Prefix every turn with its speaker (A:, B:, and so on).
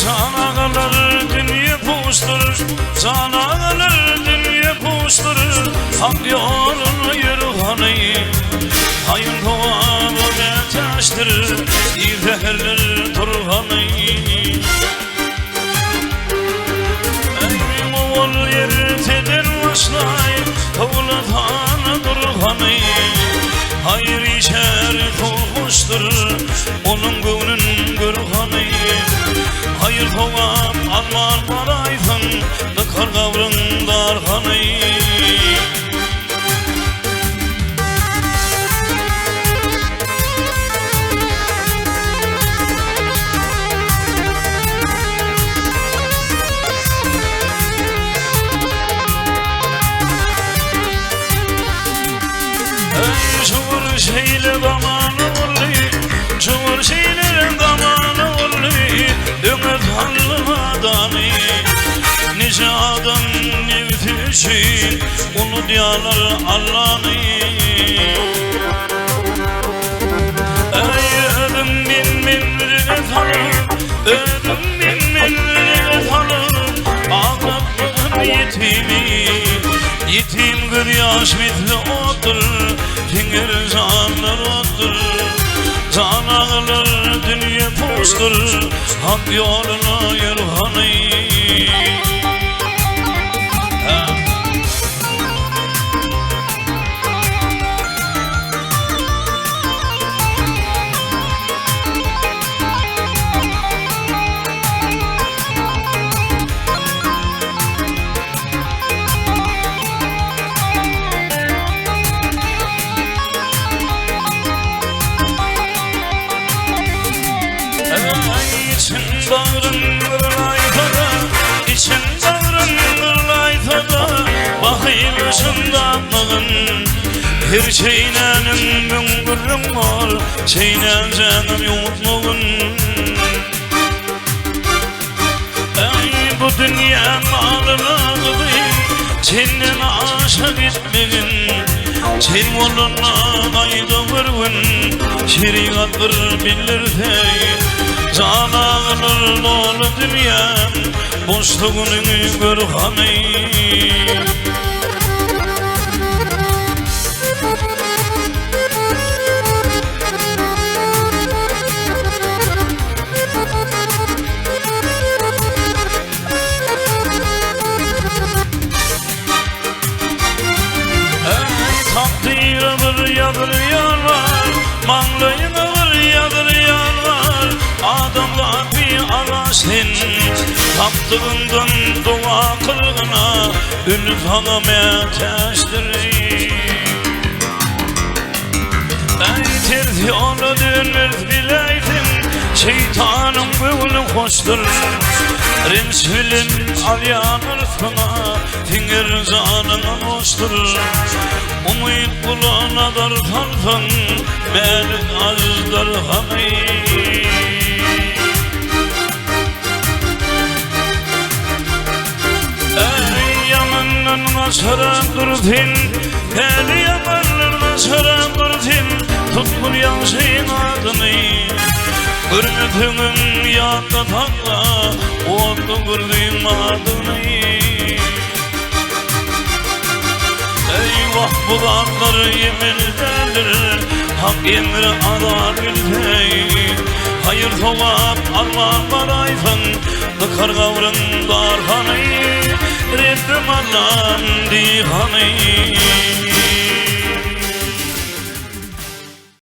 A: Sana kalır dünya puştur, sana kalır dünya puştur. Hak yolunu yürü hanı, hayır kovamı beteştir. İferler turhanı. Eğrim oğul yerteden başlay, kavlatan durhanı. Hayır içer kovmuştur, onun gönlün gürhanı. Hayır kovam alman baraydın, dıkar kavrın darhanı. Çukur şeyle zamanı oldu, çukur şeyle zamanı oldu. Ömür tanrımadanı, nice adam nefisi, onu diyorlar Allah'ını. Ey ödüm bin birine tanım, ödüm bin birine tanım. Ağlattım yetimi, yetim bir yaş bitli otur. Finger zanlar otur, can ağlar dünya puştur. Hak yoluna yürü hanı. İçin bağrın kırlaytada, için bağrın kırlaytada. Bakayım şundanlığın, her çeynenin müngürüm var, çeynencenin yumutluğun. Ey bu dünya malına kılayım, senden aşık etmegin. Sen oluna ayda vırvın, şeriat bir bilirtey. Can ağlar dolu dünyam, boşluğunu gör hanı. Takdire bir yadıryan var, manglayına bir yadıryan var. Adamlar bir arasın, taptığından dua kılgına, ünlü tanım eteştirir. Ey terzi onu dönür bileydin, şeytanın gönlü hoştur. Remsülün alyan ırkına, finger zanına hoştur. Umut bulana dar tanfın, melik azdır hanı. Ey yamanın aşaran durdin, ey yamanın aşaran durdin. Tutkun yansın adını, hürmetinin yanında takla, oldu gördüğüm adını. Eyvah bu dağlar yeminlerdir, hak emri ada bilmey. Hayır kovap alman baraydın, dıkar kavrın darhanı. Rabbim Allah'ın dihanı.